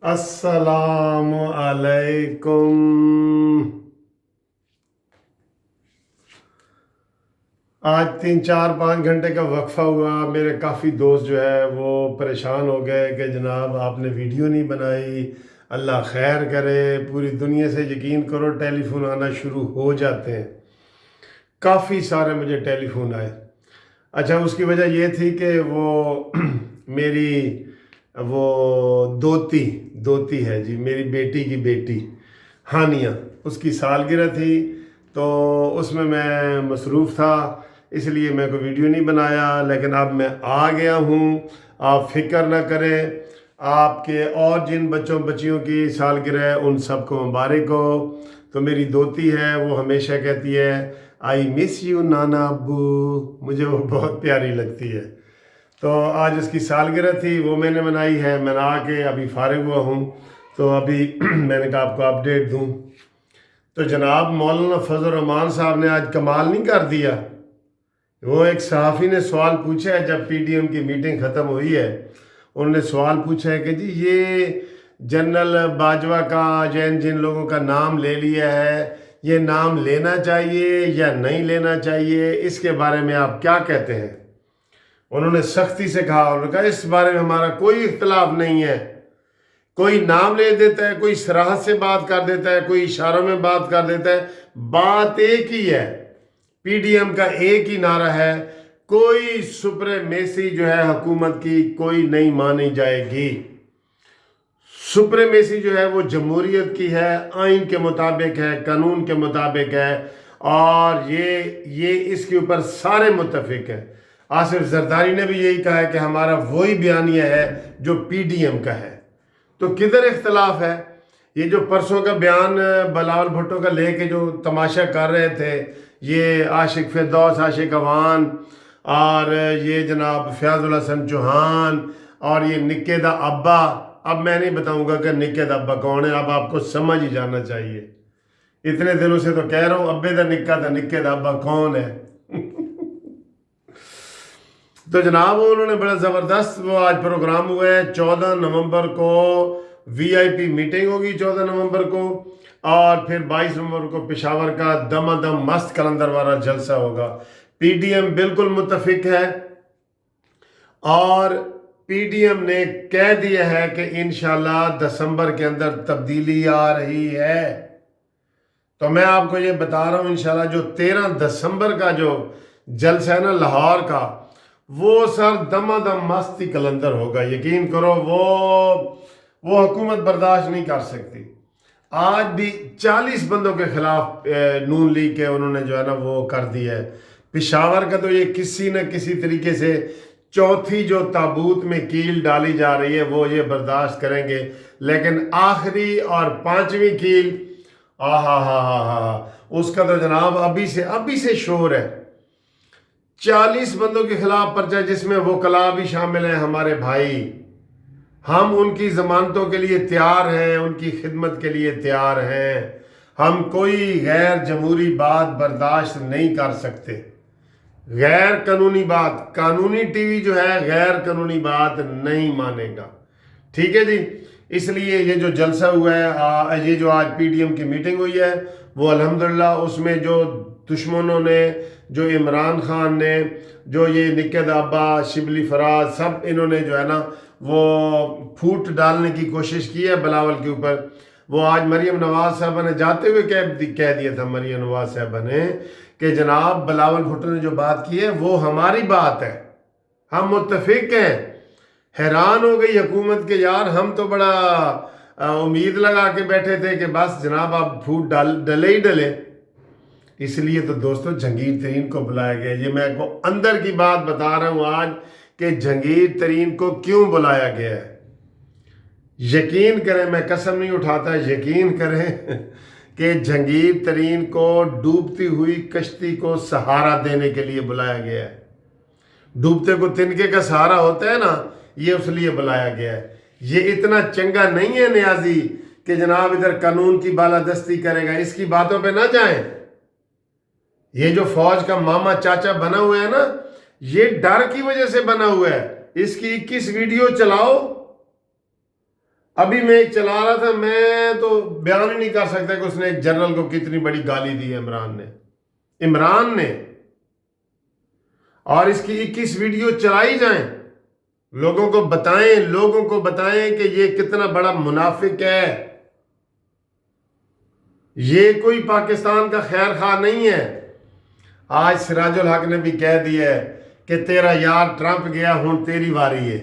السلام علیکم۔ آج 3 4 5 گھنٹے کا وقفہ ہوا۔ میرے کافی دوست جو ہے وہ پریشان ہو گئے کہ جناب آپ نے ویڈیو نہیں بنائی، اللہ خیر کرے۔ پوری دنیا سے یقین کرو ٹیلی فون آنا شروع ہو جاتے ہیں، کافی سارے مجھے ٹیلی فون آئے۔ اچھا، اس کی وجہ یہ تھی کہ وہ میری وہ دوتی ہے جی، میری بیٹی کی بیٹی ہانیہ، اس کی سالگرہ تھی، تو اس میں مصروف تھا، اس لیے میں کوئی ویڈیو نہیں بنایا۔ لیکن اب میں آ گیا ہوں، آپ فکر نہ کریں، آپ کے اور جن بچیوں کی سالگرہ ہے ان سب کو مبارک ہو۔ تو میری دوتی ہے، وہ ہمیشہ کہتی ہے آئی مس یو نانا ابو، مجھے وہ بہت پیاری لگتی ہے۔ تو آج اس کی سالگرہ تھی، وہ میں نے منائی ہے۔ میں آ کے ابھی فارغ ہوا ہوں، تو ابھی میں نے کہا آپ کو اپڈیٹ دوں۔ تو جناب مولانا فضل الرحمان صاحب نے آج کمال نہیں کر دیا۔ وہ ایک صحافی نے سوال پوچھا ہے، جب پی ڈی ایم کی میٹنگ ختم ہوئی ہے، انہوں نے سوال پوچھا ہے کہ جی یہ جنرل باجوہ کا جن لوگوں کا نام لے لیا ہے، یہ نام لینا چاہیے یا نہیں لینا چاہیے، اس کے بارے میں آپ کیا کہتے ہیں؟ انہوں نے سختی سے کہا، انہوں نے کہا اس بارے میں ہمارا کوئی اختلاف نہیں ہے۔ کوئی نام لے دیتا ہے، کوئی صراحت سے بات کر دیتا ہے، کوئی اشاروں میں بات کر دیتا ہے، بات ایک ہی ہے۔ پی ڈی ایم کا ایک ہی نعرہ ہے، کوئی سپریمیسی جو ہے حکومت کی کوئی نہیں مانی جائے گی۔ سپریمیسی جو ہے وہ جمہوریت کی ہے، آئین کے مطابق ہے، قانون کے مطابق ہے، اور یہ اس کے اوپر سارے متفق ہیں۔ آصف زرداری نے بھی یہی کہا ہے کہ ہمارا وہی بیانیہ ہے جو پی ڈی ایم کا ہے۔ تو کدھر اختلاف ہے؟ یہ جو پرسوں کا بیان بلاول بھٹو کا لے کے جو تماشا کر رہے تھے، یہ عاشق فردوس، عاشق اوان، اور یہ جناب فیاض الحسن چوہان، اور یہ نکے دا ابا۔ اب میں نہیں بتاؤں گا کہ نکے دا ابا کون ہے، اب آپ کو سمجھ ہی جانا چاہیے۔ اتنے دنوں سے تو کہہ رہا ہوں ابے دا نکے دا ابا کون ہے۔ تو جناب انہوں نے بڑا زبردست وہ آج پروگرام ہوا ہے۔ 14 نومبر کو وی آئی پی میٹنگ ہوگی، 14 نومبر کو، اور پھر 22 نومبر کو پشاور کا دم مست کلندر والا جلسہ ہوگا۔ پی ڈی ایم بالکل متفق ہے، اور پی ڈی ایم نے کہہ دیا ہے کہ انشاءاللہ دسمبر کے اندر تبدیلی آ رہی ہے۔ تو میں آپ کو یہ بتا رہا ہوں، انشاءاللہ جو 13 دسمبر کا جو جلسہ ہے نا لاہور کا، وہ سر دم مستی کلندر ہوگا۔ یقین کرو وہ حکومت برداشت نہیں کر سکتی۔ آج بھی 40 بندوں کے خلاف نون لیگ کے انہوں نے جو ہے نا وہ کر دیا ہے۔ پشاور کا تو یہ کسی نہ کسی طریقے سے چوتھی جو تابوت میں کیل ڈالی جا رہی ہے وہ یہ برداشت کریں گے، لیکن آخری اور 5ویں کیل اس کا تو جناب ابھی سے شور ہے۔ 40 بندوں کے خلاف پرچہ، جس میں وکلاء بھی شامل ہیں ہمارے بھائی۔ ہم ان کی ضمانتوں کے لیے تیار ہیں، ان کی خدمت کے لیے تیار ہیں۔ ہم کوئی غیر جمہوری بات برداشت نہیں کر سکتے، غیر قانونی بات۔ قانونی ٹی وی جو ہے غیر قانونی بات نہیں مانے گا، ٹھیک ہے جی۔ اس لیے یہ جو جلسہ ہوا ہے، یہ جو آج پی ڈی ایم کی میٹنگ ہوئی ہے، وہ الحمدللہ اس میں جو دشمنوں نے، جو عمران خان نے، جو یہ نکے دا ابا، شبلی فراز، سب انہوں نے جو ہے نا وہ پھوٹ ڈالنے کی کوشش کی ہے بلاول کے اوپر۔ وہ آج مریم نواز صاحبہ نے جاتے ہوئے کہہ دیا تھا، مریم نواز صاحبہ نے، کہ جناب بلاول بھٹو نے جو بات کی ہے وہ ہماری بات ہے، ہم متفق ہیں۔ حیران ہو گئی حکومت کے یار، ہم تو بڑا امید لگا کے بیٹھے تھے کہ بس جناب آپ پھوٹ ڈلے ہی ڈلے۔ اس لیے تو دوستو جہانگیر ترین کو بلایا گیا۔ یہ میں کو اندر کی بات بتا رہا ہوں آج کہ جہانگیر ترین کو کیوں بلایا گیا ہے۔ یقین کریں، میں قسم نہیں اٹھاتا، یقین کریں کہ جہانگیر ترین کو ڈوبتی ہوئی کشتی کو سہارا دینے کے لیے بلایا گیا ہے۔ ڈوبتے کو تنکے کا سہارا ہوتا ہے نا، یہ اس لیے بلایا گیا ہے۔ یہ اتنا چنگا نہیں ہے نیازی کہ جناب ادھر قانون کی بالادستی کرے گا، اس کی باتوں پہ نہ جائیں۔ یہ جو فوج کا ماما چاچا بنا ہوا ہے نا، یہ ڈر کی وجہ سے بنا ہوا ہے. اس کی 21 ویڈیو چلاؤ. ابھی میں ایک چلا رہا تھا, میں تو بیان ہی نہیں کر سکتا کہ اس نے ایک جنرل کو کتنی بڑی گالی دی ہے عمران نے. اور اس کی 21 ویڈیو چلائی جائیں, لوگوں کو بتائیں کہ یہ کتنا بڑا منافق ہے. یہ کوئی پاکستان کا خیر خواہ نہیں ہے. آج سراج الحق نے بھی کہہ دیا ہے کہ تیرا یار ٹرمپ گیا, ہوں تیری واری ہے.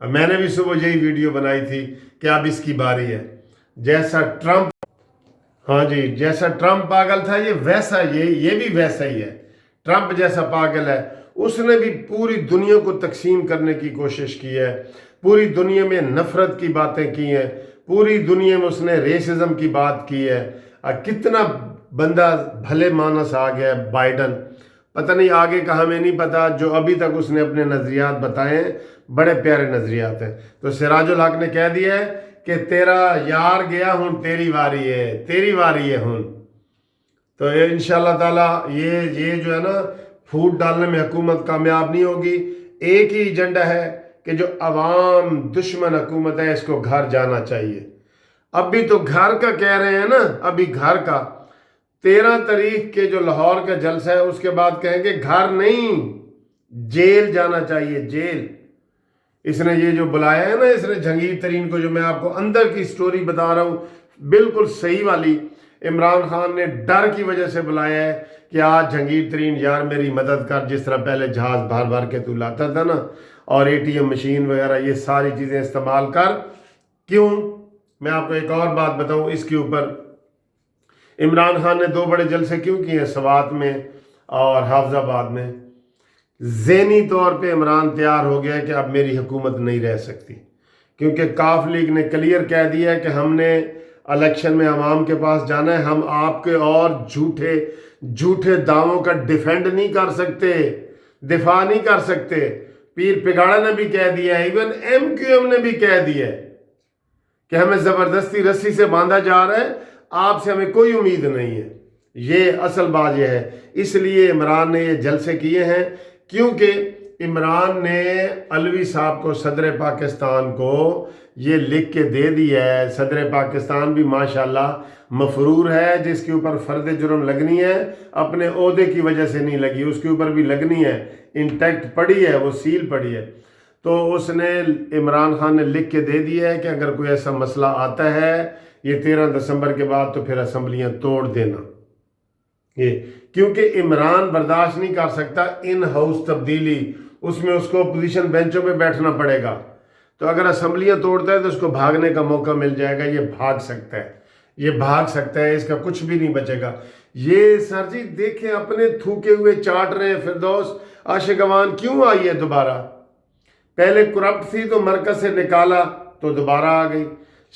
میں نے بھی صبح یہی ویڈیو بنائی تھی کہ اب اس کی باری ہے. جیسا ٹرمپ پاگل تھا, یہ بھی ویسا ہی ہے. ٹرمپ جیسا پاگل ہے. اس نے بھی پوری دنیا کو تقسیم کرنے کی کوشش کی ہے, پوری دنیا میں نفرت کی باتیں کی ہیں, پوری دنیا میں اس نے ریسزم کی بات کی ہے. کتنا بندہ بھلے مانس آ گیا ہے بائیڈن, پتہ نہیں آگے کا ہمیں نہیں پتا. جو ابھی تک اس نے اپنے نظریات بتائے ہیں بڑے پیارے نظریات ہیں. تو سراج الحق نے کہہ دیا ہے کہ تیرا یار گیا, ہوں تیری واری ہے ہوں. تو انشاءاللہ تعالی یہ جو ہے نا, پھوٹ ڈالنے میں حکومت کامیاب نہیں ہوگی. ایک ہی ایجنڈا ہے کہ جو عوام دشمن حکومت ہے اس کو گھر جانا چاہیے. ابھی تو گھر کا کہہ رہے ہیں نا, ابھی گھر کا 13 تاریخ کے جو لاہور کا جلسہ ہے اس کے بعد کہیں گے گھر نہیں, جیل جانا چاہیے, جیل. اس نے یہ جو بلایا ہے نا, اس نے جہانگیر ترین کو, جو میں آپ کو اندر کی سٹوری بتا رہا ہوں بالکل صحیح والی, عمران خان نے ڈر کی وجہ سے بلایا ہے کہ آج جہانگیر ترین یار میری مدد کر, جس طرح پہلے جہاز بھر کے تو لاتا تھا نا, اور ATM مشین وغیرہ یہ ساری چیزیں استعمال کر. کیوں؟ میں آپ کو ایک اور بات بتاؤں اس کے اوپر. عمران خان نے 2 بڑے جلسے کیوں کیے ہیں, سوات میں اور حافظ آباد میں. ذہنی طور پہ عمران تیار ہو گیا کہ اب میری حکومت نہیں رہ سکتی, کیونکہ کاف لیگ نے کلیئر کہہ دیا ہے کہ ہم نے الیکشن میں عوام کے پاس جانا ہے. ہم آپ کے اور جھوٹے دعووں کا ڈیفینڈ نہیں کر سکتے, دفاع نہیں کر سکتے. پیر پگاڑا نے بھی کہہ دیا ہے, ایون MQM نے بھی کہہ دیا ہے کہ ہمیں زبردستی رسی سے باندھا جا رہا ہے, آپ سے ہمیں کوئی امید نہیں ہے. یہ اصل بات یہ ہے. اس لیے عمران نے یہ جلسے کیے ہیں, کیونکہ عمران نے علوی صاحب کو, صدر پاکستان کو یہ لکھ کے دے دیا ہے. صدر پاکستان بھی ماشاءاللہ مفرور ہے, جس کے اوپر فرد جرم لگنی ہے, اپنے عہدے کی وجہ سے نہیں لگی, اس کے اوپر بھی لگنی ہے. انٹیکٹ پڑی ہے, وہ سیل پڑی ہے. تو اس نے, عمران خان نے لکھ کے دے دیا ہے کہ اگر کوئی ایسا مسئلہ آتا ہے یہ 13 دسمبر کے بعد, تو پھر اسمبلیاں توڑ دینا. کیونکہ عمران برداشت نہیں کر سکتا ان ہاؤس تبدیلی, اس میں اس کو اپوزیشن بینچوں پہ بیٹھنا پڑے گا. تو اگر اسمبلیاں توڑتا ہے تو اس کو بھاگنے کا موقع مل جائے گا. یہ بھاگ سکتا ہے, اس کا کچھ بھی نہیں بچے گا. یہ سر جی دیکھیں, اپنے تھوکے ہوئے چاٹ رہے ہیں. فردوس عاشقوان کیوں آئی ہے دوبارہ؟ پہلے کرپٹ تھی تو مرکز سے نکالا تو دوبارہ آ گئی.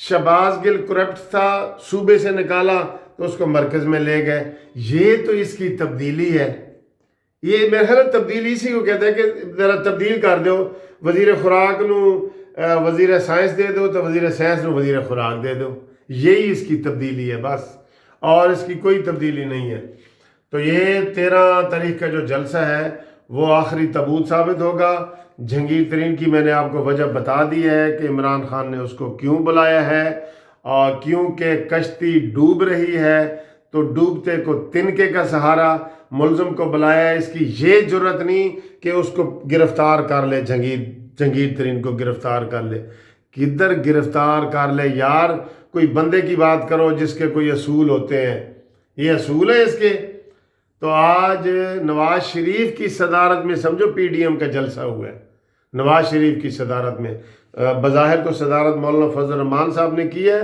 شہباز گل کرپٹ تھا, صوبے سے نکالا تو اس کو مرکز میں لے گئے. یہ تو اس کی تبدیلی ہے. یہ میرے خیال تبدیلی اسی کو کہتے ہیں کہ ذرا تبدیل کر دو. وزیر خوراک نو وزیر سائنس دے دو, تو وزیر سائنس نو وزیر خوراک دے دو. یہی اس کی تبدیلی ہے بس, اور اس کی کوئی تبدیلی نہیں ہے. تو یہ 13 تاریخ کا جو جلسہ ہے وہ آخری تبوت ثابت ہوگا. جہانگیر ترین کی میں نے آپ کو وجہ بتا دی ہے کہ عمران خان نے اس کو کیوں بلایا ہے, اور کیونکہ کشتی ڈوب رہی ہے تو ڈوبتے کو تنکے کا سہارا. ملزم کو بلایا ہے, اس کی یہ جرت نہیں کہ اس کو گرفتار کر لے, جہانگیر ترین کو گرفتار کر لے. کدھر گرفتار کر لے یار, کوئی بندے کی بات کرو جس کے کوئی اصول ہوتے ہیں. یہ اصول ہے اس کے. تو آج نواز شریف کی صدارت میں سمجھو PDM کا جلسہ ہوا ہے, نواز شریف کی صدارت میں. بظاہر تو صدارت مولانا فضل الرحمان صاحب نے کی ہے,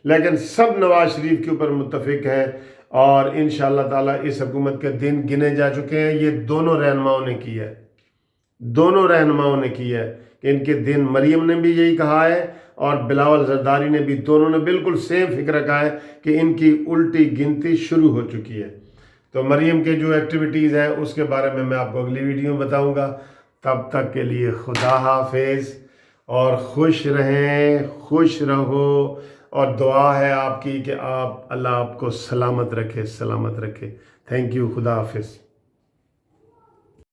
لیکن سب نواز شریف کے اوپر متفق ہیں, اور انشاءاللہ تعالیٰ اس حکومت کے دن گنے جا چکے ہیں. یہ دونوں رہنماؤں نے کی ہے کہ ان کے دن, مریم نے بھی یہی کہا ہے اور بلاول زرداری نے بھی, دونوں نے بالکل سیم فکر رکھا ہے کہ ان کی الٹی گنتی شروع ہو چکی ہے. تو مریم کے جو ایکٹیویٹیز ہیں اس کے بارے میں آپ کو اگلی ویڈیو میں بتاؤں گا. تب تک کے لیے خدا حافظ, اور خوش رہیں, خوش رہو, اور دعا ہے آپ کی کہ اللہ آپ کو سلامت رکھے. Thank you. خدا حافظ.